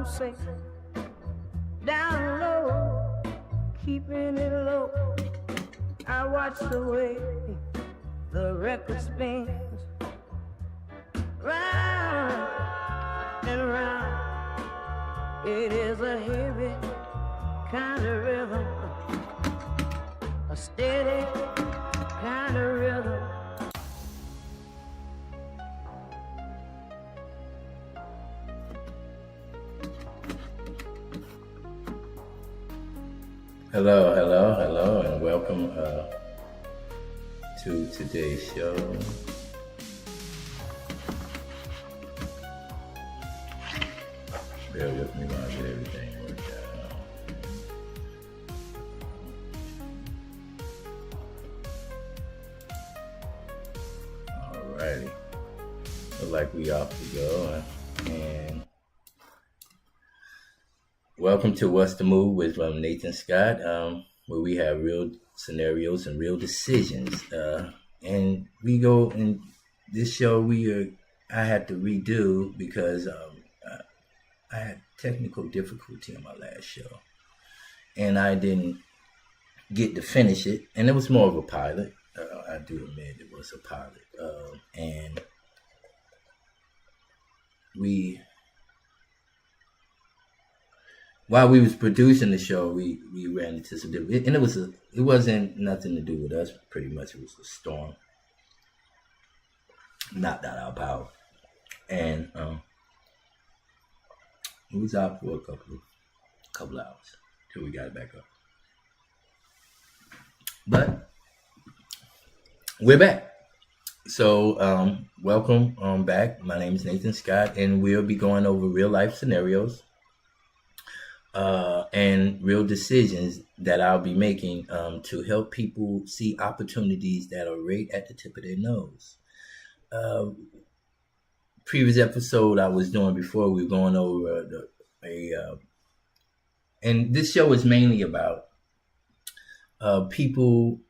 home safe, down low, keeping it low. I watch the way the record spins, round and round. It is a heavy kind of rhythm, a steady kind of rhythm. Hello, and welcome to today's show. Bear with me while I get everything worked out. Alrighty. Look like we off to go, and welcome to What's the Move with Nathan Scott, where we have real scenarios and real decisions. And we go in this show. I had to redo because I had technical difficulty in my last show, and I didn't get to finish it. And it was more of a pilot. I do admit it was a pilot, and while we was producing the show, we ran into some different, and it wasn't nothing to do with us. Pretty much, it was a storm knocked out our power, and it was out for a couple hours till we got it back up. But we're back. So welcome back. My name is Nathan Scott, and we'll be going over real life scenarios and real decisions that I'll be making to help people see opportunities that are right at the tip of their nose. Previous episode I was doing before, we were going over and this show is mainly about people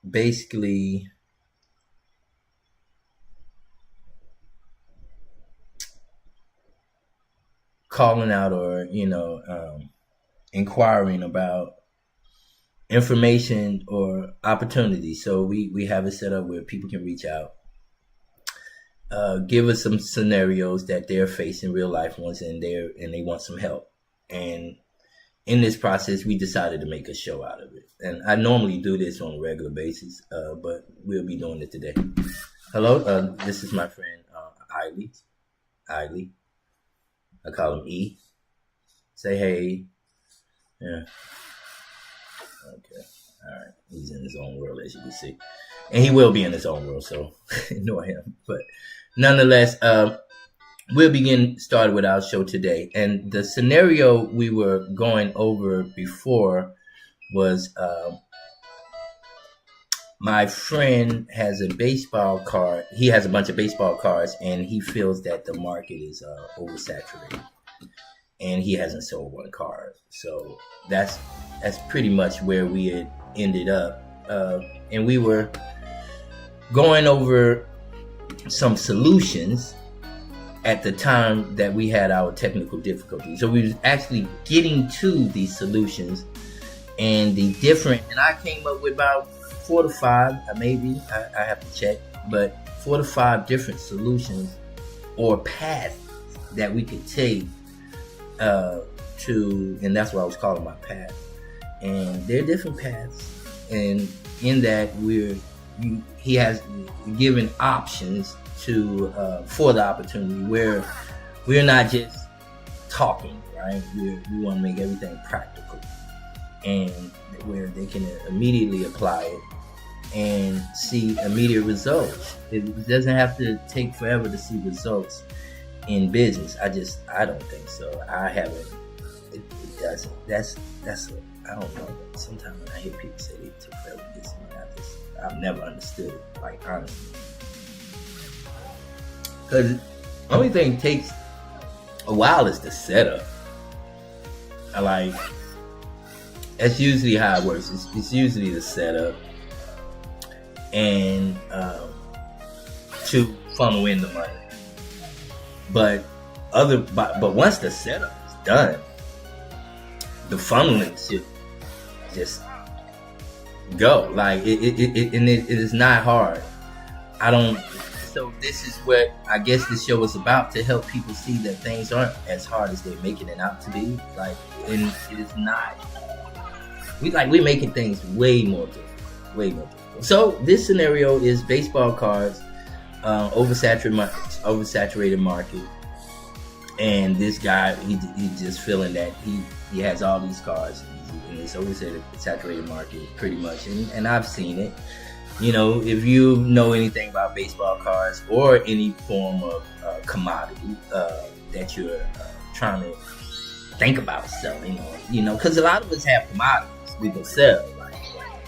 basically calling out or inquiring about information or opportunities. So we have it set up where people can reach out, give us some scenarios that they're facing, real life ones, and they want some help. And in this process, we decided to make a show out of it. And I normally do this on a regular basis, but we'll be doing it today. Hello, this is my friend Eiley. I call him E. Say hey. Yeah. Okay. All right. He's in his own world, as you can see. And he will be in his own world, so ignore him. But nonetheless, we'll begin started with our show today. And the scenario we were going over before was my friend has a baseball card. He has a bunch of baseball cards, and he feels that the market is oversaturated, and he hasn't sold one card. So that's pretty much where we had ended up, and we were going over some solutions at the time that we had our technical difficulties. So we was actually getting to these solutions and and I came up with about 4 to 5, maybe, I have to check, but 4 to 5 different solutions or paths that we could take and that's what I was calling my path. And they're different paths, and in that he has given options for the opportunity where we're not just talking, right? We want to make everything practical, and where they can immediately apply it and see immediate results. It doesn't have to take forever to see results in business. I don't think so. I haven't. It doesn't. I don't know. Sometimes when I hear people say they took forever to get something, I've never understood it. Like, honestly, because the only thing takes a while is the setup. That's usually how it works. It's usually the setup and to funnel in the money. But but once the setup is done, the funneling should just go. Like it is not hard. I don't. So this is what I guess this show is about, to help people see that things aren't as hard as they're making it out to be. Like, and it is not. We're making things way more difficult, way more difficult. So this scenario is baseball cards, oversaturated market, and this guy he's just feeling that he has all these cards in this oversaturated market pretty much, and I've seen it. You know, if you know anything about baseball cards or any form of commodity that you're trying to think about selling, or, you know, because a lot of us have commodities we can sell. Like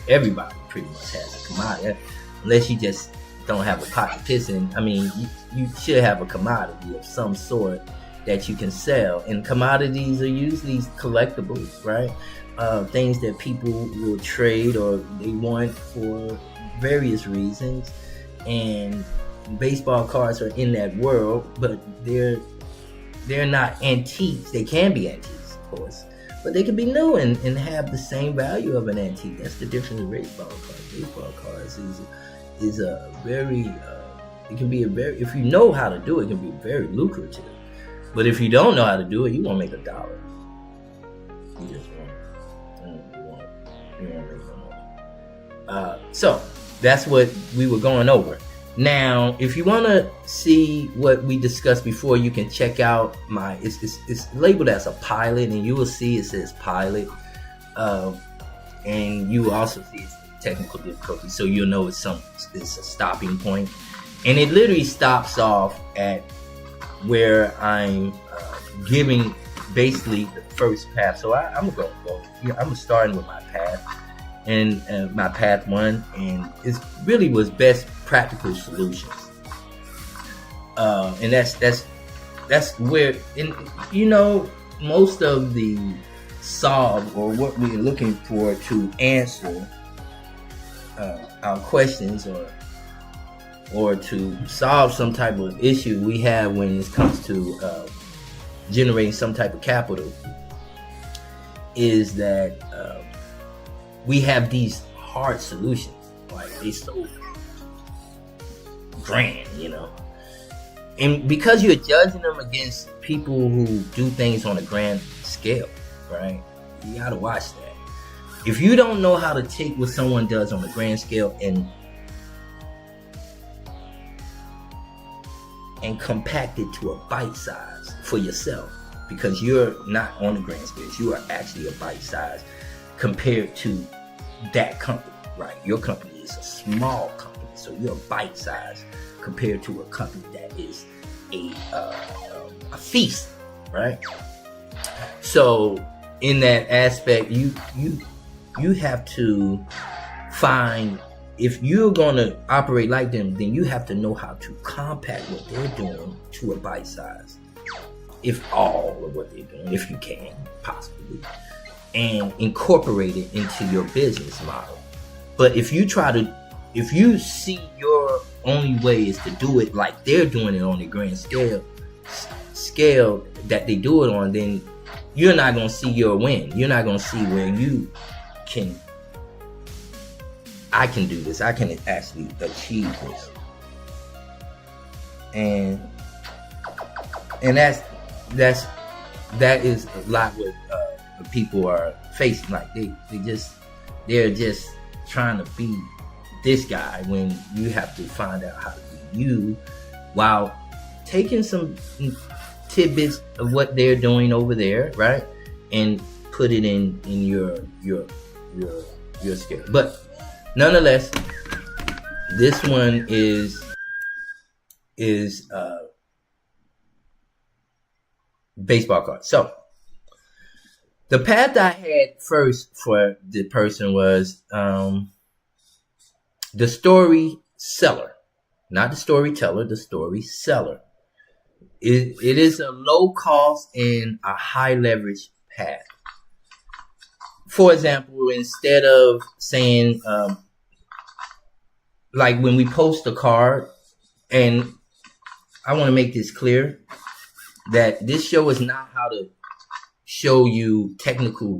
everybody pretty much has a commodity, unless you just don't have a pot to piss in. I mean, you should have a commodity of some sort that you can sell, and commodities are usually collectibles, right? Things that people will trade or they want for various reasons, and baseball cards are in that world, but they're not antiques. They can be antiques, of course, but they can be new and have the same value of an antique. That's the difference with baseball cards. Baseball cards is a very it can be a very, if you know how to do it, it can be very lucrative. But if you don't know how to do it, you won't make $1. You just won't. You won't make no more. So that's what we were going over. Now, if you want to see what we discussed before, you can check out it's labeled as a pilot, and you will see it says pilot, and you will also see it's technical difficulty, so you'll know it's a stopping point, and it literally stops off at where I'm giving basically the first path. So I'm gonna go. I'm starting with my path. And my path 1, and it really was best practical solutions, and that's where, and you know, most of the solve, or what we're looking for to answer our questions, or to solve some type of issue we have when it comes to generating some type of capital, is that we have these hard solutions. Like, they so grand, you know. And because you're judging them against people who do things on a grand scale, right? You gotta watch that. If you don't know how to take what someone does on a grand scale and compact it to a bite size for yourself, because you're not on the grand scale, you are actually a bite size compared to that company, right? Your company is a small company, so you're a bite size compared to a company that is a feast, right? So in that aspect, you have to find, if you're going to operate like them, then you have to know how to compact what they're doing to a bite size, if all of what they're doing, if you can possibly, and incorporate it into your business model. But if you see your only way is to do it like they're doing it on the grand scale that they do it on, then you're not going to see your win. You're not going to see where I can do this. I can actually achieve this. And that is a lot what people are facing. Like they're just trying to be this guy, when you have to find out how to be you, while taking some tidbits of what they're doing over there, right, and put it in your scale. But nonetheless, this one is baseball cards. So the path I had first for the person was the story seller, not the storyteller, the story seller. It is a low cost and a high leverage path. For example, instead of saying, like when we post a card, and I want to make this clear, that this show is not how to show you technical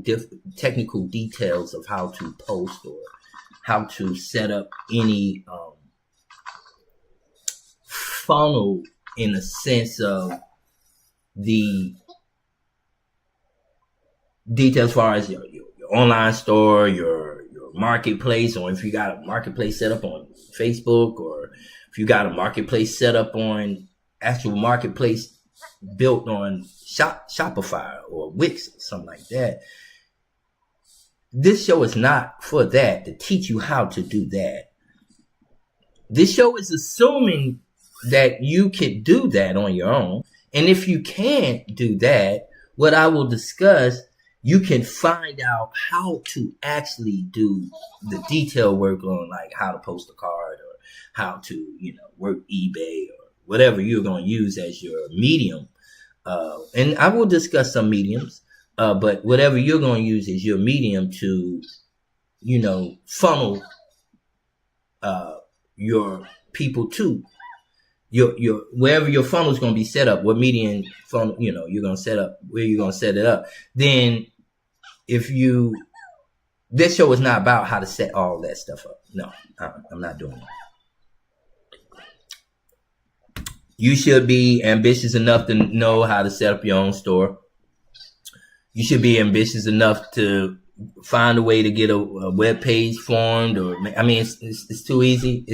details of how to post or how to set up any funnel in the sense of the details as far as your online store, your marketplace, or if you got a marketplace set up on Facebook, or if you got a marketplace set up on actual marketplace built on Shopify or Wix or something like that. This show is not for that, to teach you how to do that. This show is assuming that you can do that on your own. And if you can't do that, what I will discuss, you can find out how to actually do the detailed work on, like how to post a card or how to, work eBay or whatever you're going to use as your medium. And I will discuss some mediums, but whatever you're going to use as your medium to, funnel your people to your wherever your funnel is going to be set up, what medium funnel, you're going to set up, where you're going to set it up. Then this show is not about how to set all that stuff up. No, I'm not doing that. You should be ambitious enough to know how to set up your own store. You should be ambitious enough to find a way to get a web page formed, or it's too easy.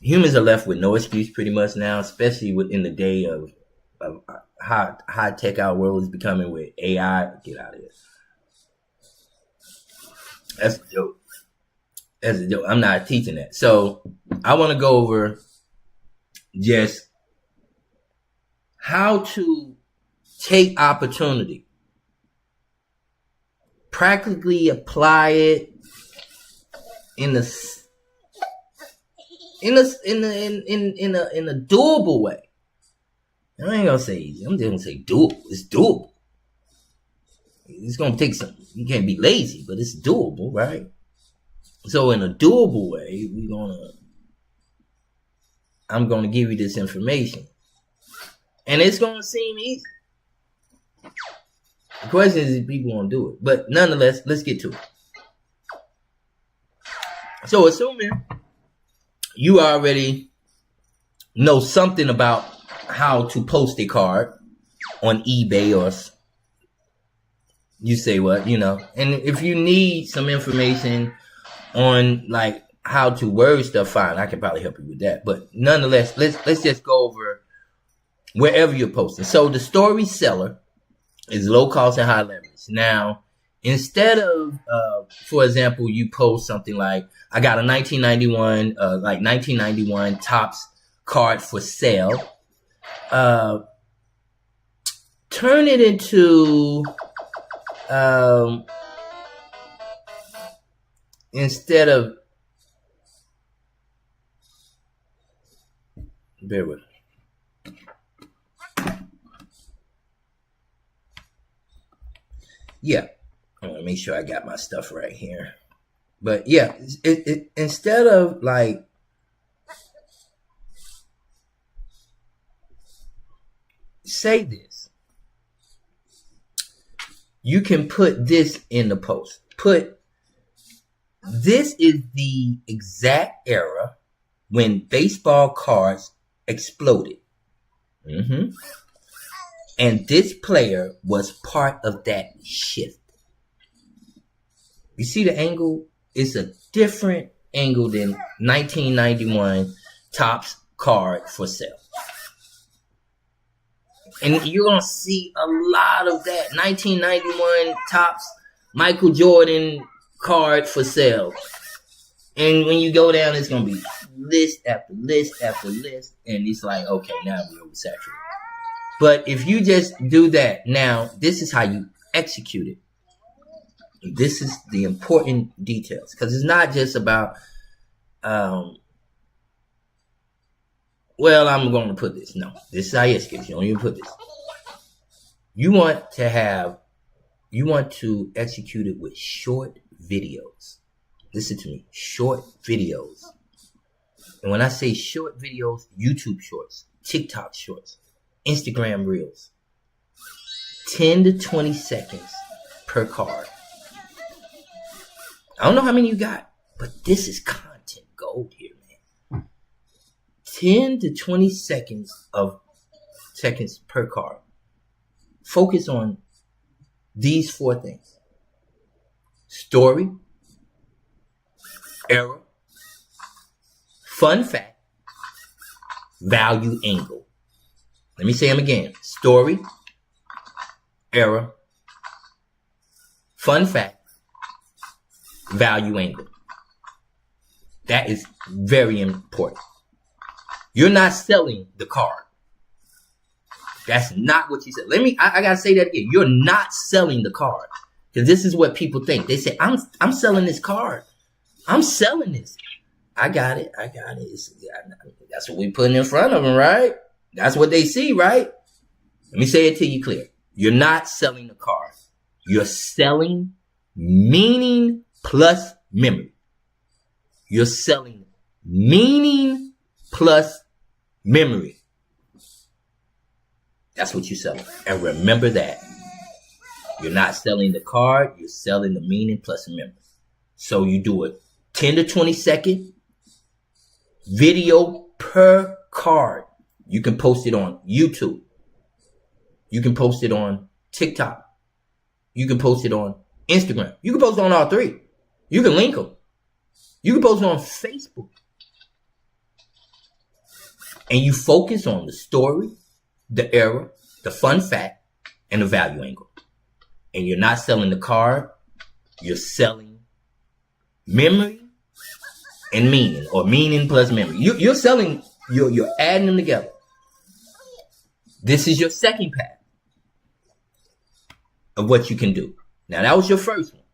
Humans are left with no excuse pretty much now, especially in the day of how high tech our world is becoming with AI. Get out of here. That's a joke. That's a joke. I'm not teaching that. So I want to go over just how to take opportunity, practically apply it in a doable way. I ain't gonna say easy. I'm just gonna say doable. It's doable. It's gonna take some. You can't be lazy, but it's doable, right? So in a doable way, I'm gonna give you this information, and it's gonna seem easy. The question is if people won't do it, but nonetheless, let's get to it. So assuming you already know something about how to post a card on eBay, or you say what, and if you need some information on like how to word stuff, fine, I can probably help you with that. But nonetheless, let's just go over wherever you're posting. So the story seller is low cost and high leverage. Now, instead of, for example, you post something like, I got a 1991 Topps card for sale. Turn it into, instead of, bear with me. Yeah, I want to make sure I got my stuff right here. But yeah, it instead of like say this, you can put this in the post. This is the exact era when baseball cards exploded. And this player was part of that shift. You see the angle? It's a different angle than 1991 Topps card for sale. And you're going to see a lot of that 1991 Topps Michael Jordan card for sale. And when you go down, it's going to be list after list after list. And it's like, okay, now we're oversaturated. But if you just do that, now this is how you execute it. This is the important details, because it's not just about, I'm going to put this. No, this is how you execute it. You don't even put this. You want to execute it with short videos. Listen to me, short videos. And when I say short videos, YouTube shorts, TikTok shorts, Instagram Reels. 10 to 20 seconds per card. I don't know how many you got, but this is content gold here, man. 10 to 20 seconds per card. Focus on these 4 things. Story, era, fun fact, value angle. Let me say them again. Story, era, fun fact, value angle. That is very important. You're not selling the card. That's not what you said. I gotta say that again. You're not selling the card. Because this is what people think. They say, I'm selling this card. I'm selling this. I got it. That's what we putting in front of them, right? That's what they see, right? Let me say it to you clear. You're not selling the card. You're selling meaning plus memory. You're selling meaning plus memory. That's what you're selling. And remember that. You're not selling the card. You're selling the meaning plus memory. So you do a 10 to 20 second video per card. You can post it on YouTube. You can post it on TikTok. You can post it on Instagram. You can post it on all 3. You can link them. You can post it on Facebook. And you focus on the story, the era, the fun fact, and the value angle. And you're not selling the card. You're selling memory and meaning, or meaning plus memory. You're selling, you're adding them together. This is your second path of what you can do. Now, that was your first one.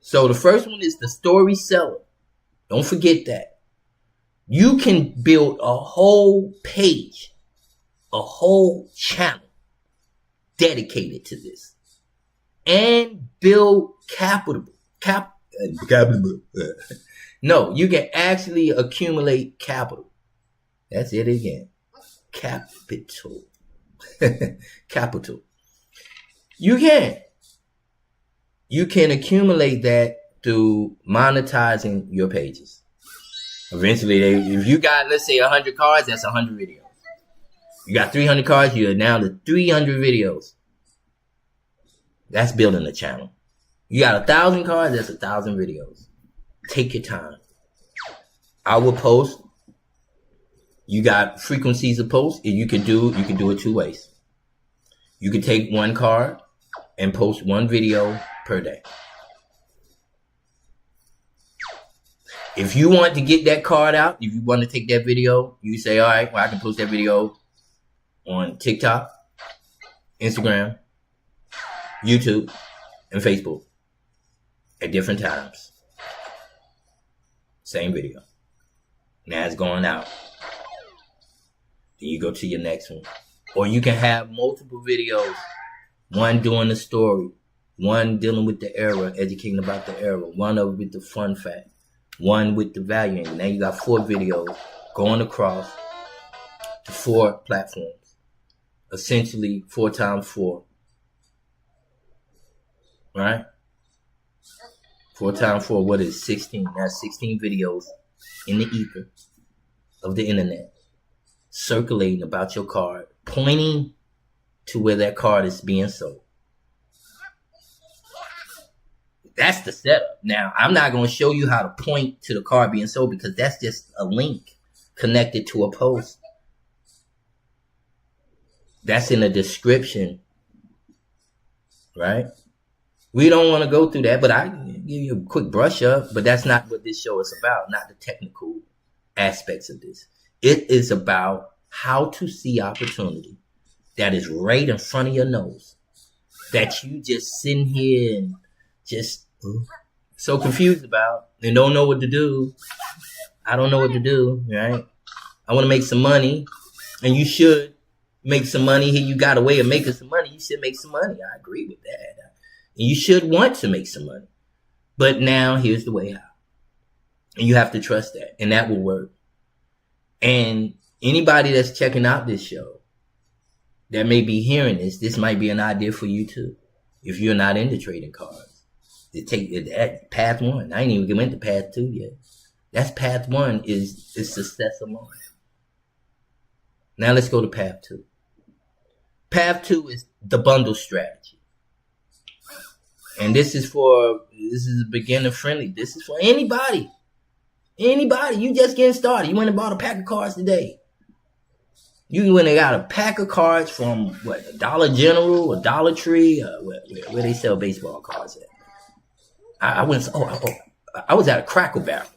So the first one is the story seller. Don't forget that. You can build a whole page, a whole channel dedicated to this, and build capital. No, you can actually accumulate capital. That's it again. Capital. Capital. You can accumulate that through monetizing your pages. Eventually, if you got, let's say, 100 cards, that's 100 videos. You got 300 cards, you're now to 300 videos. That's building a channel. You got 1,000 cards, that's 1,000 videos. Take your time. I will post. You got frequencies of posts. You can do it 2 ways. You can take one card and post 1 video per day. If you want to get that card out, if you want to take that video, you say, all right, well, I can post that video on TikTok, Instagram, YouTube, and Facebook at different times. Same video. Now it's going out. Then you go to your next one. Or you can have multiple videos. One doing the story. One dealing with the era, educating about the era. One of with the fun fact. One with the value. And now you got 4 videos going across to 4 platforms. Essentially 4 times 4. Right? 4 times 4, what is 16? That's 16 videos in the ether of the internet circulating about your card, pointing to where that card is being sold. That's the setup. Now, I'm not going to show you how to point to the card being sold because that's just a link connected to a post. That's in the description, right? We don't want to go through that, but I give you a quick brush up. But that's not what this show is about, not the technical aspects of this. It is about how to see opportunity that is right in front of your nose, that you just sitting here and just so confused about and don't know what to do. I don't know what to do, right? I want to make some money, and you should make some money. Here you got a way of making some money. You should make some money. I agree with that. And you should want to make some money. But now here's the way out. And you have to trust that. And that will work. And anybody that's checking out this show, that may be hearing this might be an idea for you too. If you're not into trading cards, take path 1. I ain't even went to path 2 yet. That's path 1 is success alone. Now let's go to path 2. Path 2 is the bundle strategy. And this is beginner friendly. This is for anybody. Anybody. You just getting started. You went and bought a pack of cards today. You went and got a pack of cards from a Dollar General, a Dollar Tree, where they sell baseball cards at. I was at a Cracker Barrel.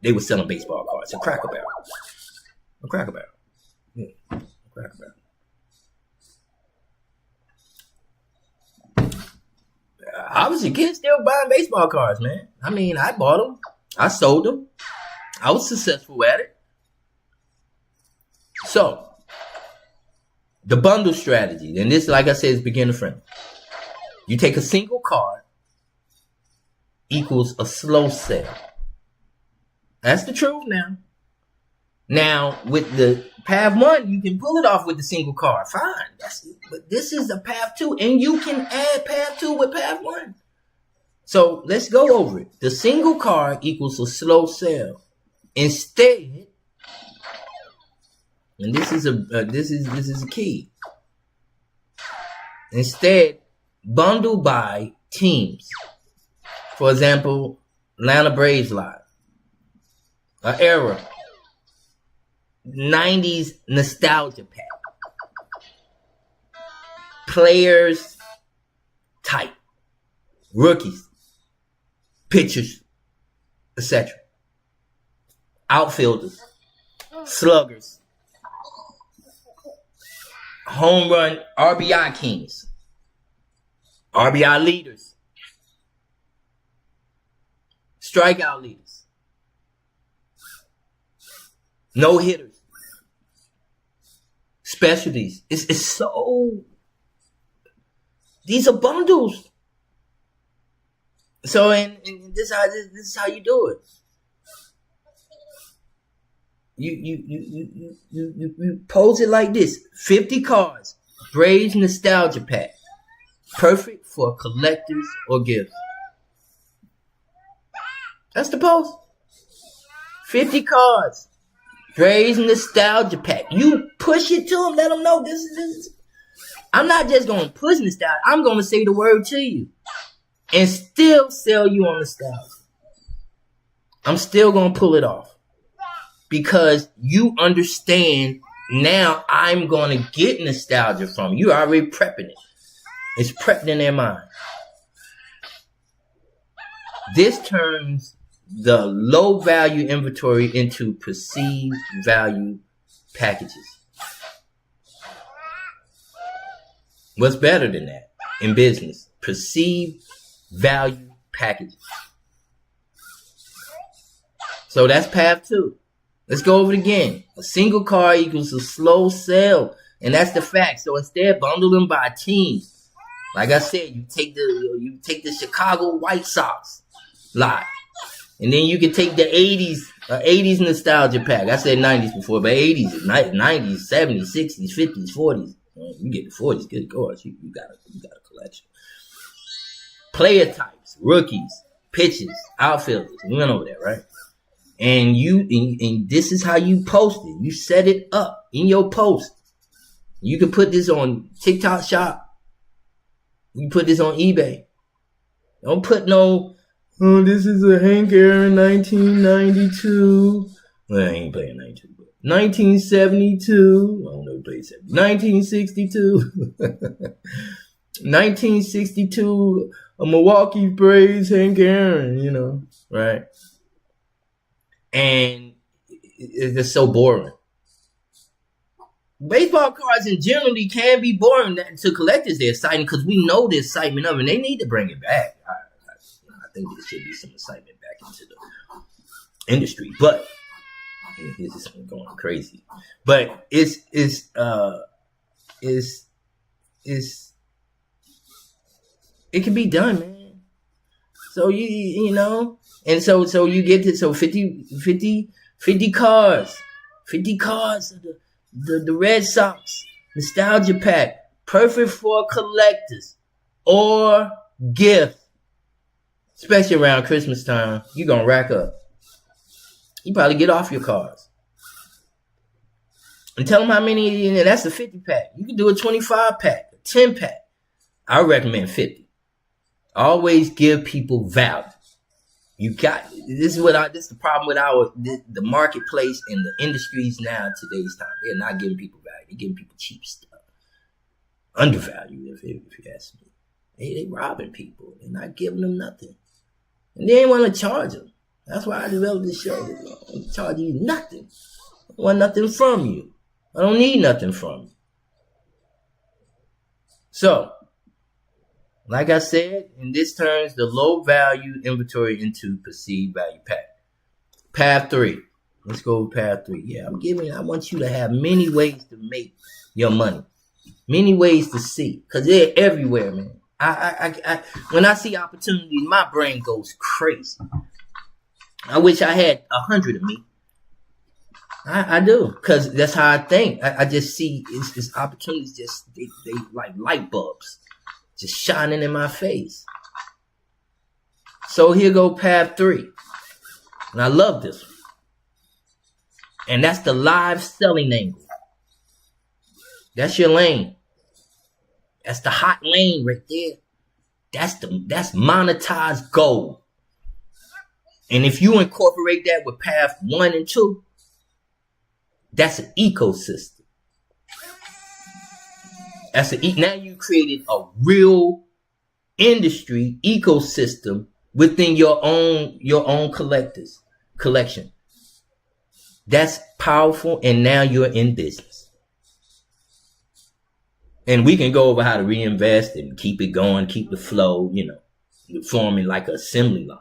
They were selling baseball cards. A Cracker Barrel. Yeah, a Cracker Barrel. I was a kid still buying baseball cards, man. I mean, I bought them. I sold them. I was successful at it. So, the bundle strategy, and this, like I said, is beginner friendly. You take a single card equals a slow sale. That's the truth now. Now, with the path 1, you can pull it off with the single card. Fine. But this is the path 2, and you can add path 2 with path 1. So let's go over it. The single card equals a slow sale. Instead, and this is a key. Instead, bundle by teams. For example, Atlanta Braves Live, an era, 90s nostalgia pack, players type, rookies, pitchers, etc. Outfielders, sluggers, home run RBI kings, RBI leaders, strikeout leaders, no hitters, specialties. It's so, these are bundles. So, and this is how you do it. You pose it like this: 50 cards, Braves nostalgia pack, perfect for collectors or gifts. That's the post. 50 cards, Braves nostalgia pack. You push it to them, let them know this is. I'm not just going to push nostalgia. I'm going to say the word to you and still sell you on nostalgia. I'm still going to pull it off because you understand now I'm going to get nostalgia from you. You're already prepping it. It's prepped in their mind. This turns the low value inventory into perceived value packages. What's better than that in business? Perceived value packages. So that's path 2. Let's go over it again. A single card equals a slow sale. And that's the fact. So instead, bundle them by teams. Like I said, you take the Chicago White Sox lot. And then you can take the 80s nostalgia pack. I said 90s before, but 80s, 90s, 70s, 60s, 50s, 40s. You get the 40s, good gosh, you got a collection. Player types, rookies, pitchers, outfielders. We went over that, right? And and this is how you post it. You set it up in your post. You can put this on TikTok Shop. You put this on eBay. Don't put no, oh, this is a Hank Aaron 1992. Well, I ain't playing 92. 1972. I don't know who played 70. 1962. 1962. A Milwaukee Braves Hank Aaron, right? And it's just so boring. Baseball cards in generally can be boring to collectors. They're exciting because we know the excitement of it, and they need to bring it back. I think there should be some excitement back into the industry, but this is going crazy. But it can be done, man. So and so you get to 50 cards of the Red Sox nostalgia pack, Perfect for collectors or gifts. Especially around Christmas time. You're going to rack up. You probably get off your cards. And tell them how many, and that's a 50 pack. You can do a 25 pack, a 10 pack. I recommend 50. Always give people value. This is the problem with the marketplace and the industries now in today's time. They're not giving people value. They're giving people cheap stuff. Undervalued, if you ask me. They robbing people. They're not giving them nothing. And they ain't want to charge them. That's why I developed this show. I don't charge you nothing. I want nothing from you. I don't need nothing from you. So, like I said, and this turns the low value inventory into perceived value pack. Path 3. Let's go with path 3. Yeah, I want you to have many ways to make your money. Many ways to see. Because they're everywhere, man. When I see opportunities, my brain goes crazy. I wish I had 100 of me. I do, because that's how I think. I just see it's opportunities, just they like light bulbs, just shining in my face. So here go path 3, and I love this one, and that's the live selling angle. That's your lane. That's the hot lane right there. That's monetized gold. And if you incorporate that with path 1 and 2, that's an ecosystem. Now you created a real industry ecosystem within your own collection. That's powerful, and now you're in business. And we can go over how to reinvest and keep it going, keep the flow, forming like an assembly line.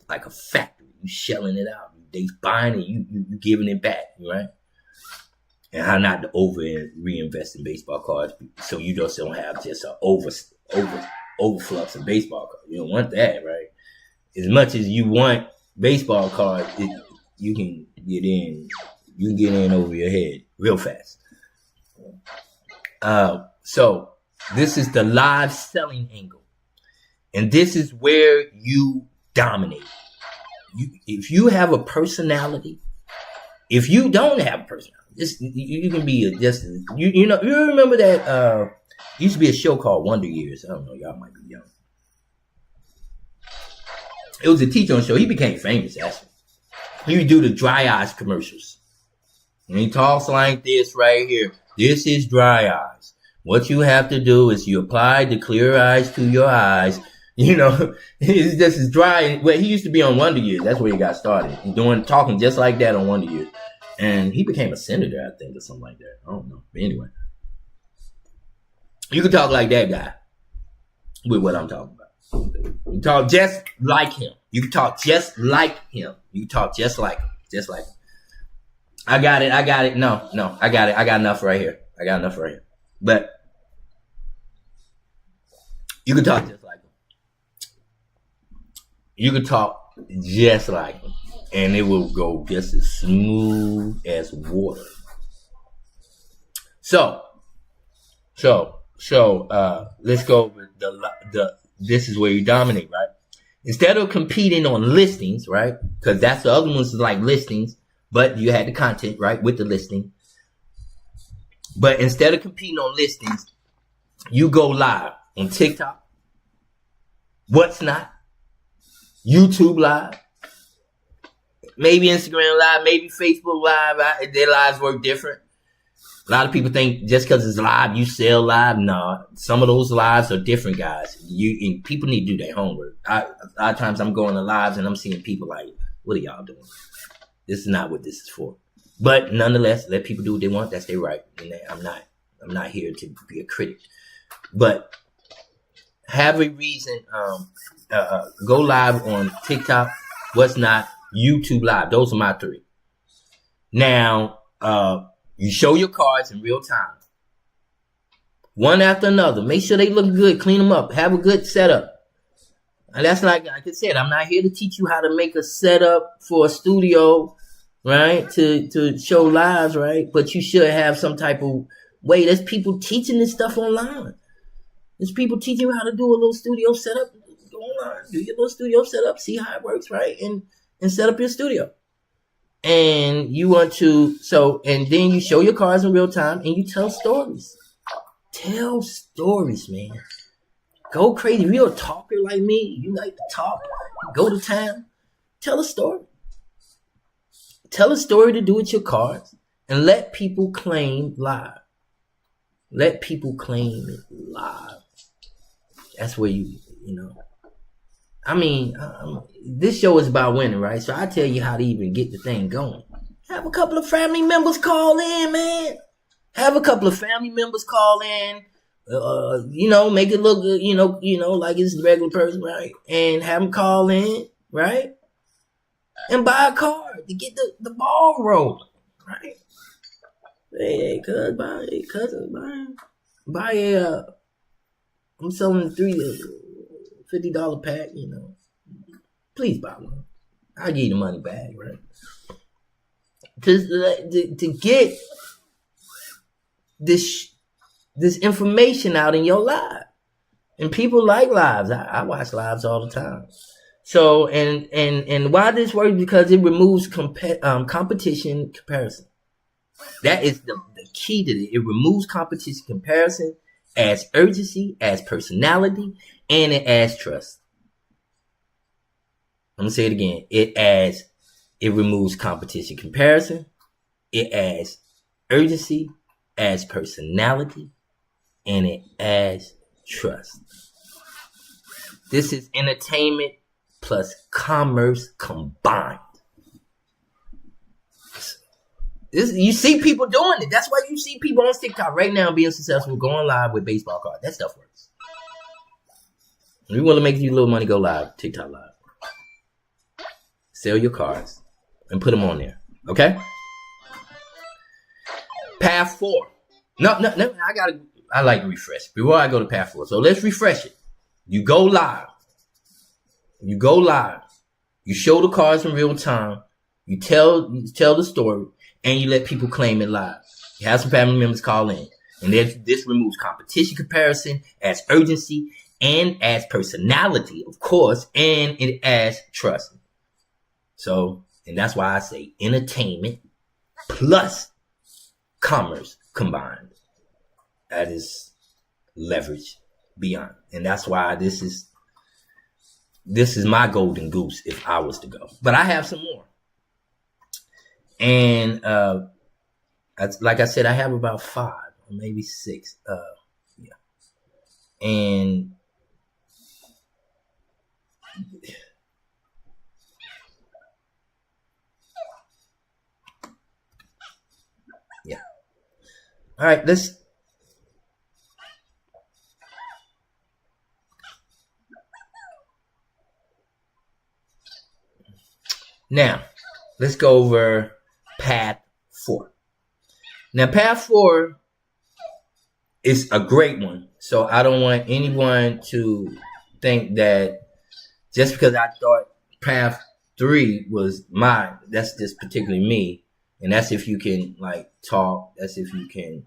Like a factory. You shelling it out. They buying it, you giving it back, right? And how not to reinvest in baseball cards so you just don't have just an overflux of baseball cards. You don't want that, right? As much as you want baseball cards, you can get in over your head real fast. So this is the live selling angle. And this is where you dominate. If you have a personality, if you don't have a personality, you can be you remember that used to be a show called Wonder Years. I don't know, y'all might be young. It was a teacher on show. He became famous actually. He would do the dry eyes commercials. And he talks like this right here. This is dry eyes. What you have to do is you apply the clear eyes to your eyes. It's just as dry. Well, he used to be on Wonder Years. That's where he got started. Talking just like that on Wonder Years. And he became a senator, I think, or something like that. I don't know. But anyway. You can talk like that guy with what I'm talking about. You talk just like him. You can talk just like him. You talk just like him. Just like him. I got it. No, I got it. I got enough right here. But you can talk just like him. You can talk just like him, and it will go just as smooth as water. So let's go with this is where you dominate, right? Instead of competing on listings, right? Because that's the other ones is like listings, but you had the content, right, with the listing. But instead of competing on listings, you go live on TikTok, What's Not, YouTube Live, maybe Instagram Live, maybe Facebook Live. Their lives work different. A lot of people think just because it's live, you sell live. No, some of those lives are different, guys. People need to do their homework. A lot of times I'm going to lives and I'm seeing people like, what are y'all doing? This is not what this is for. But nonetheless, let people do what they want. That's their right. And I'm not here to be a critic. But have a reason. Go live on TikTok, What's Not, YouTube Live. Those are my 3. Now, you show your cards in real time. One after another. Make sure they look good. Clean them up. Have a good setup. And that's like I said, I'm not here to teach you how to make a setup for a studio, right? To show lives, right? But you should have some type of way. There's people teaching this stuff online. There's people teaching you how to do a little studio setup. Go online, do your little studio setup, see how it works, right? And set up your studio. And you want to, and then you show your cards in real time and you tell stories. Tell stories, man. Go crazy. If you're a talker like me, you like to talk, go to town, tell a story. Tell a story to do with your cards and let people claim live. Let people claim it live. That's where you know. I mean, this show is about winning, right? So I tell you how to even get the thing going. Have a couple of family members call in, man. Have a couple of family members call in. Make it look good, like it's a regular person, right? And have them call in, right? And buy a card to get the ball rolling, right? Hey, cousin, buy a. I'm selling $50 pack, Please buy one. I'll give you the money back, right? To get this information out in your live. And people like lives. I watch lives all the time. So, and why this works? Because it removes competition comparison. That is the key to it. It removes competition comparison, adds urgency, adds personality, and it adds trust. I'm going to say it again. It removes competition comparison. It adds urgency, adds personality, and it adds trust. This is entertainment plus commerce combined. You see people doing it. That's why you see people on TikTok right now being successful, going live with baseball cards. That stuff works. If you want to make you a little money, go live, TikTok live. Sell your cards and put them on there. Okay? Path 4. No, I like to refresh before I go to path 4. So let's refresh it. You go live. You show the cards in real time. You tell the story, and you let people claim it live. You have some family members call in, and this removes competition comparison, adds urgency, and adds personality, of course, and it adds trust. So, and that's why I say entertainment plus commerce combined. That is leverage beyond. And that's why this is my golden goose if I was to go. But I have some more. And like I said, I have about 5 or maybe 6. And yeah. All right, let's go over path 4. Now, path 4 is a great one. So I don't want anyone to think that just because I thought path 3 was mine, that's just particularly me. And that's if you can talk. That's if you can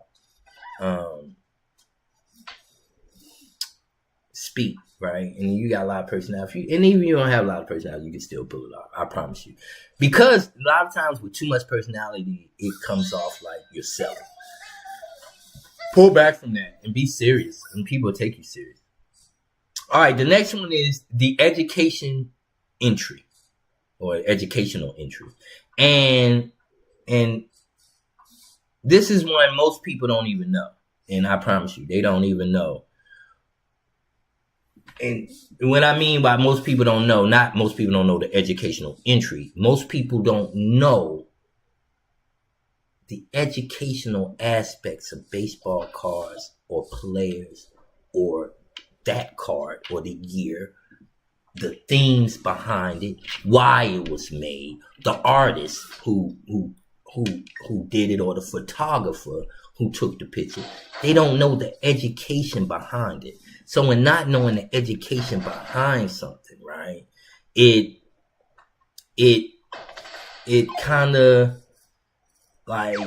speak, right? And you got a lot of personality. And even if you don't have a lot of personality, you can still pull it off. I promise you. Because a lot of times with too much personality, it comes off like yourself. Pull back from that and be serious. And people will take you serious. All right, the next one is the education entry. Or educational entry. And this is one most people don't even know. And I promise you, they don't even know. And what I mean by most people don't know, not most people don't know the educational entry. Most people don't know the educational aspects of baseball cards or players or that card or the year, the themes behind it, why it was made, the artist who did it, or the photographer who took the picture. They don't know the education behind it. So in not knowing the education behind something, right, it kind of, like,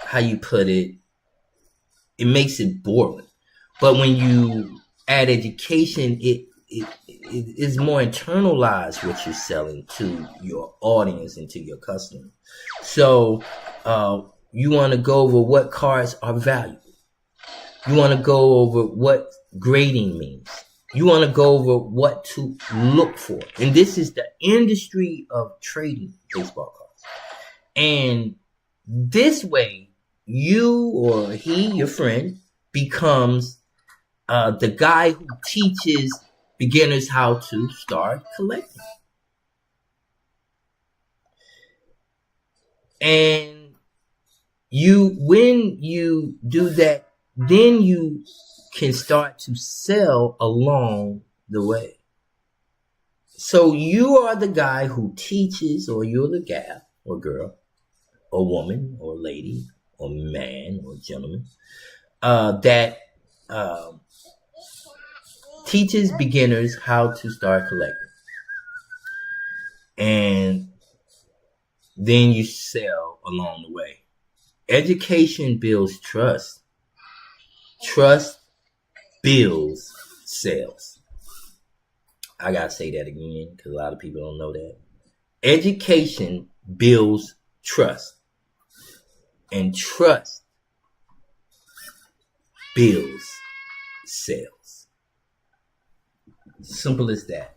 how you put it, it makes it boring. But when you add education, it is more internalized what you're selling to your audience and to your customers. So you want to go over what cards are valuable. You want to go over what grading means. You want to go over what to look for. And this is the industry of trading baseball cards. And this way, you or he, your friend, becomes the guy who teaches beginners how to start collecting. And when you do that, then you can start to sell along the way. So you are the guy who teaches, or you're the gal or girl or woman or lady or man or gentleman that teaches beginners how to start collecting. And then you sell along the way. Education builds trust. Trust builds sales. I gotta say that again because a lot of people don't know that. Education builds trust. And trust builds sales. Simple as that.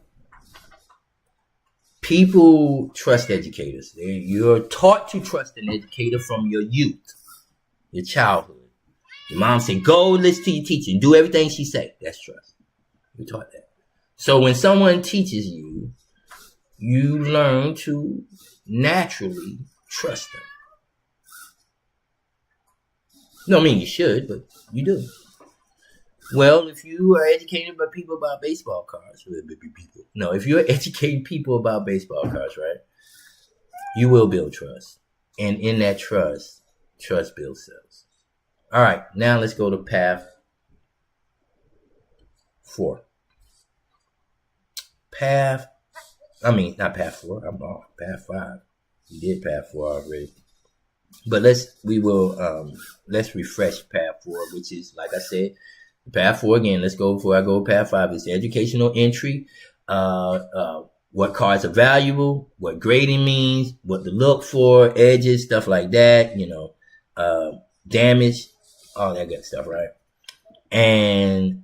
People trust educators. You're taught to trust an educator from your youth, your childhood. Your mom said, go listen to your teacher and do everything she say. That's trust. You're taught that. So when someone teaches you, you learn to naturally trust them. No, I mean you should, but you do. Well, if you are educated by people about baseball cards, if you're educating people about baseball cards, right, you will build trust. And in that trust builds sales. All right, now let's go to path 4. Not path 4. I'm off. Path 5. We did path 4 already. But let's refresh path 4, which is, like I said, path 4 again. Let's go before I go to path 5. It's educational entry. What cards are valuable, what grading means, what to look for, edges, stuff like that. Damage, all that good stuff, right? And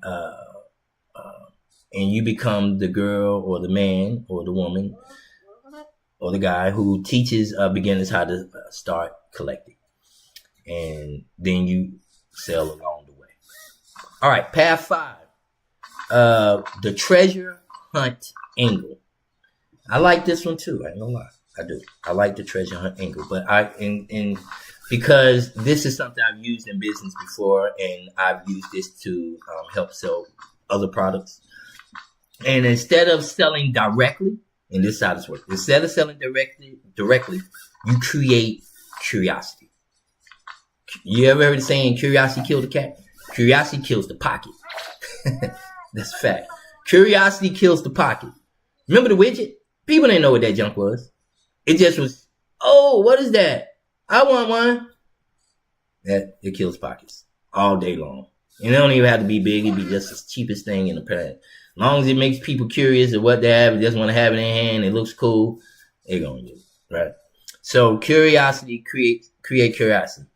you become the girl or the man or the woman or the guy who teaches beginners how to start collecting. And then you sell along the way. All right, path 5. The treasure hunt angle. I like this one too. I ain't gonna lie. I do. I like the treasure hunt angle. But because this is something I've used in business before, and I've used this to help sell other products. And instead of selling directly, and this is how this works, instead of selling directly, you create curiosity. You ever heard the saying, curiosity kills the cat? Curiosity kills the pocket. That's a fact. Curiosity kills the pocket. Remember the widget? People didn't know what that junk was. It just was, oh, what is that? I want one. That it kills pockets all day long. And it don't even have to be big. It'd be just the cheapest thing in the planet. As long as it makes people curious of what they have, and just want to have it in their hand, it looks cool, they're going to use it, right? So curiosity, create curiosity.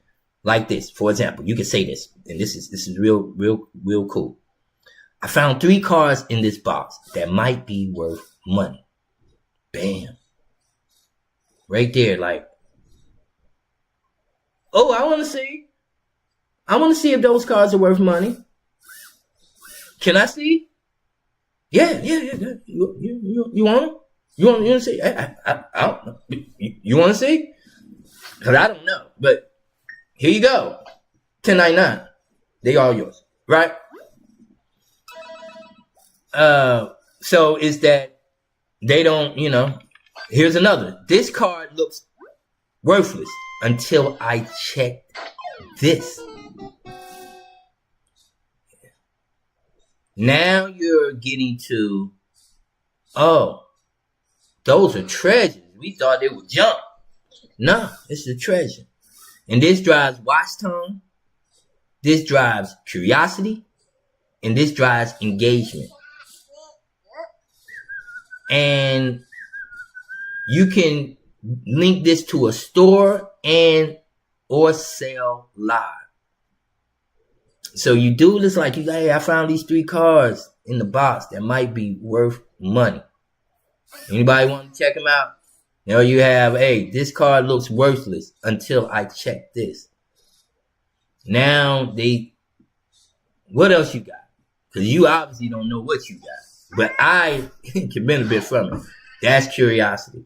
Like this, for example, you can say this, and this is real cool. I found 3 cards in this box that might be worth money. Bam. Right there, like, oh, I want to see if those cards are worth money. Can I see? Yeah. You want them? You want to see? You want to see? Because I don't know, but here you go. 10.99. They all yours, right? So is that they don't, here's another. This card looks worthless until I checked this. Now you're getting to, oh, those are treasures. We thought they were junk. No, this is a treasure. And this drives watch time. this drives curiosity, and this drives engagement. And you can link this to a store and or sell live. So you do this like, hey, I found these 3 cars in the box that might be worth money. Anybody want to check them out? You have, hey, this card looks worthless until I check this. Now what else you got? Because you obviously don't know what you got. But I can benefit from it. That's curiosity.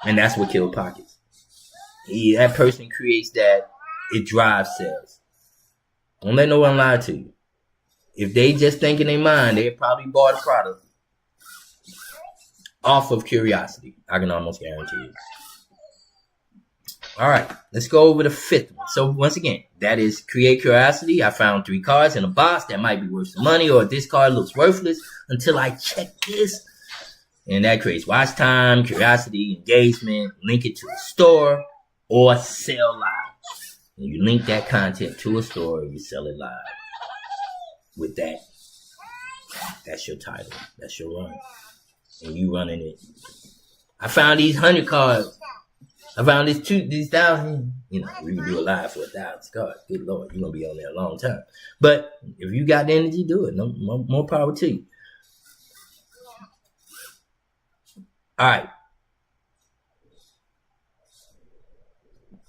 And that's what kills pockets. That person creates that. It drives sales. Don't let no one lie to you. If they just think in their mind, they probably bought a product off of curiosity. I can almost guarantee you. All right, let's go over the 5th one. So once again, that is create curiosity. I found 3 cards in a box that might be worth some money, or this card looks worthless until I check this. And that creates watch time, curiosity, engagement, link it to a store, or sell live. And you link that content to a store, you sell it live. With that, that's your title. That's your run. And you running it. I found these 100 cards. I found these 1,000. We can do a live for 1,000 cards. Good Lord, you're going to be on there a long time. But if you got the energy, do it. No, more power to you. All right.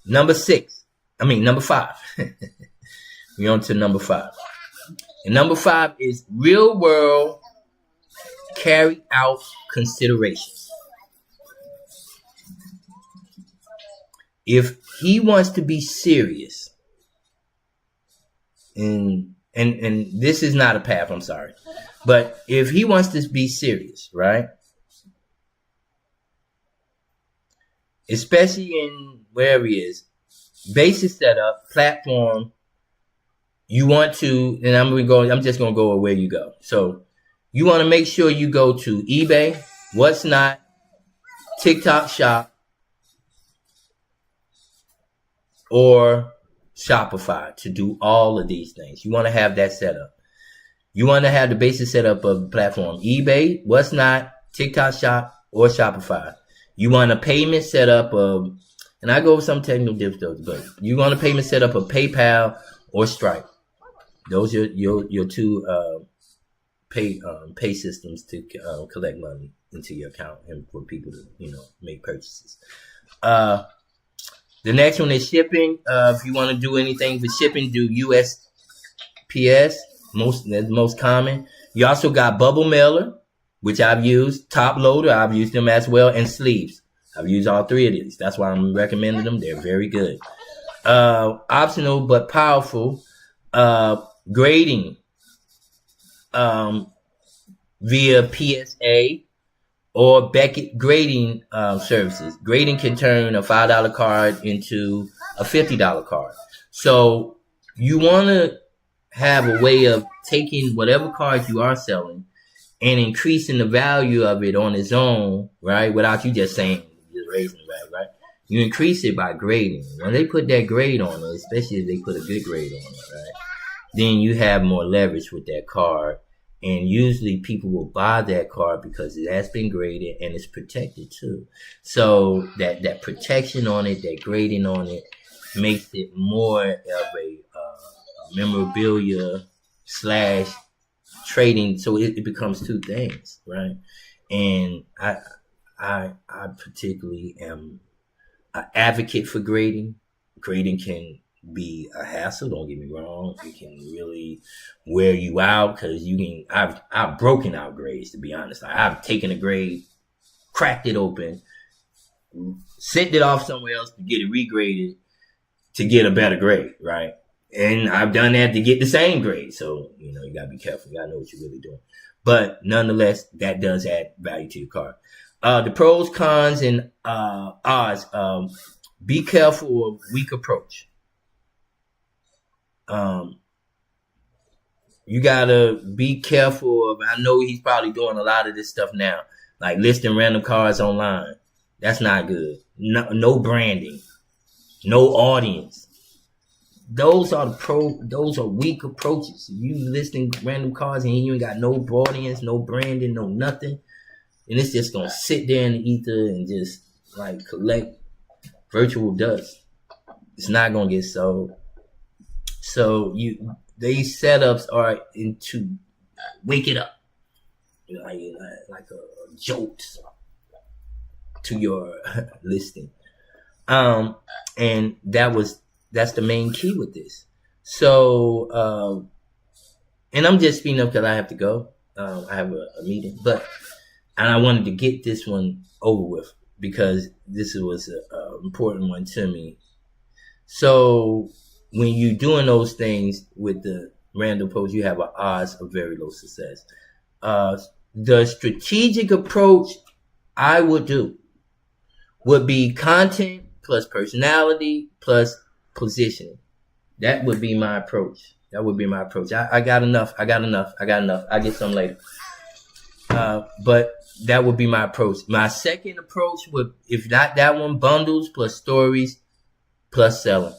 Number 5. We're on to number 5. And number 5 is real world carry out considerations. If he wants to be serious, and this is not a path, I'm sorry. But if he wants to be serious, right? Especially in wherever he is, basic setup, platform, you want to, and I'm just going to go where you go. So you want to make sure you go to eBay, What's Not, TikTok Shop, or Shopify to do all of these things. You want to have that set up. You want to have the basic setup of the platform. eBay, What's Not, TikTok Shop, or Shopify. You want a payment setup of, and I go with some technical difficulties, but you want a payment setup of PayPal or Stripe. Those are your 2 pay systems to collect money into your account and for people to make purchases. The next one is shipping. If you want to do anything for shipping, do USPS. That's most common. You also got Bubble Mailer, which I've used. Top Loader, I've used them as well, and Sleeves. I've used all 3 of these. That's why I'm recommending them. They're very good. Optional but powerful. Grading via PSA or Beckett grading services. Grading can turn a $5 card into a $50 card. So you want to have a way of taking whatever cards you are selling and increasing the value of it on its own, right? Without you just saying, just raising the value, right? You increase it by grading. When they put that grade on it, especially if they put a good grade on it, right? Then you have more leverage with that card. And usually people will buy that card because it has been graded and it's protected too. So that protection on it, that grading on it, makes it more of a memorabilia / trading. So it becomes 2 things, right? And I particularly am an advocate for grading. Grading can be a hassle, don't get me wrong. It can really wear you out because I've broken out grades, to be honest. I've taken a grade, cracked it open, sent it off somewhere else to get it regraded to get a better grade, right? And I've done that to get the same grade. So, you gotta be careful. You gotta know what you're really doing. But nonetheless, that does add value to your card. The pros, cons, and odds. Be careful of weak approach. You gotta be careful of, I know he's probably doing a lot of this stuff now, like listing random cards online. That's not good. No branding, no audience. those are weak approaches. You listening to random cars and you ain't got no audience, no branding, no nothing. And it's just gonna sit there in the ether and just like collect virtual dust. It's not gonna get sold. So these setups are to wake it up, like a jolt to your listing. And that's the main key with this. So, and I'm just speeding up because I have to go. I have a meeting, and I wanted to get this one over with because this was an important one to me. So when you're doing those things with the random post, you have an odds of very low success. The strategic approach I would do would be content plus personality plus positioning. That would be my approach. I got enough. I get some later. But that would be my approach. My second approach would, if not that one, bundles plus stories plus selling.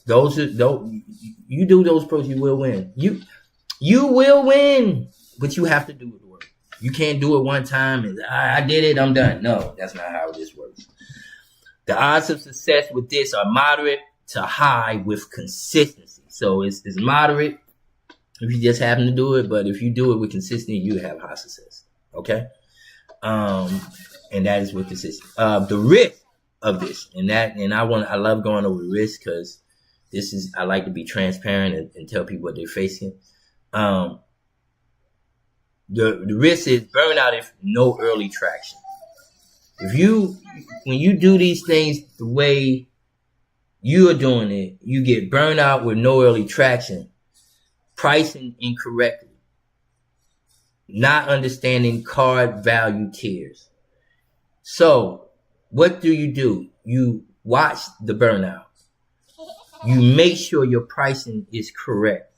You do those approaches, you will win. You will win, but you have to do the work. You can't do it one time and I did it, I'm done. No, that's not how this works. The odds of success with this are moderate to high with consistency. So it's moderate if you just happen to do it, but if you do it with consistency, you have high success. Okay? And that is with consistency. The risk of this, I love going over risk because I like to be transparent and tell people what they're facing. The risk is burnout if no early traction. When you do these things the way you are doing it, you get burnout with no early traction, pricing incorrectly, not understanding card value tiers. So what do? You watch the burnout. You make sure your pricing is correct.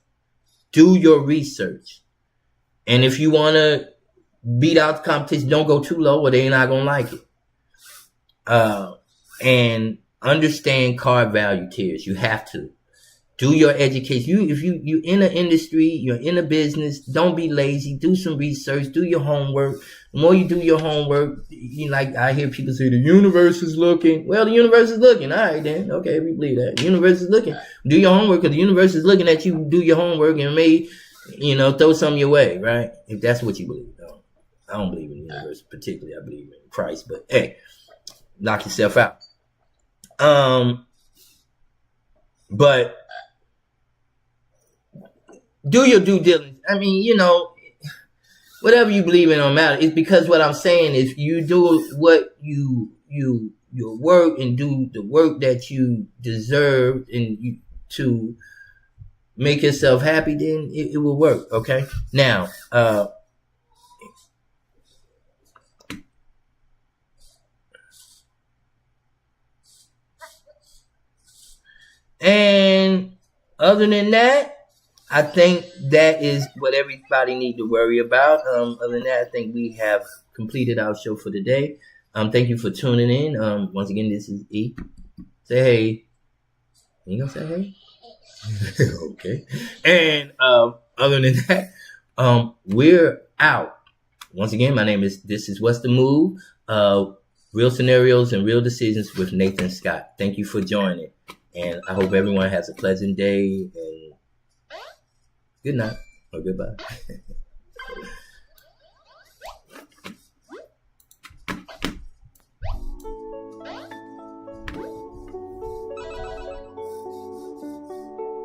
Do your research. And if you want to beat out the competition, don't go too low or they're not going to like it. And understand card value tiers. You have to. Do your education. If you're in an industry, you're in a business, don't be lazy. Do some research. Do your homework. The more you do your homework, I hear people say the universe is looking. Well, the universe is looking. All right, then. Okay, we believe that. The universe is looking. Do your homework because the universe is looking at you. Do your homework and may, throw something your way, right? If that's what you believe. No, I don't believe in the universe particularly. I believe in Christ. But hey, knock yourself out. But do your due diligence. I mean, whatever you believe in don't matter. It's because what I'm saying is you do what your work and do the work that you deserve and to make yourself happy, then it will work. Okay. Now, and other than that, I think that is what everybody need to worry about. Other than that, I think we have completed our show for today. Thank you for tuning in. Once again, this is E. Say hey. You gonna say hey? Okay. And other than that, we're out. Once again, my name is This Is What's the Move. Real scenarios and real decisions with Nathan Scott. Thank you for joining. And I hope everyone has a pleasant day and good night or goodbye.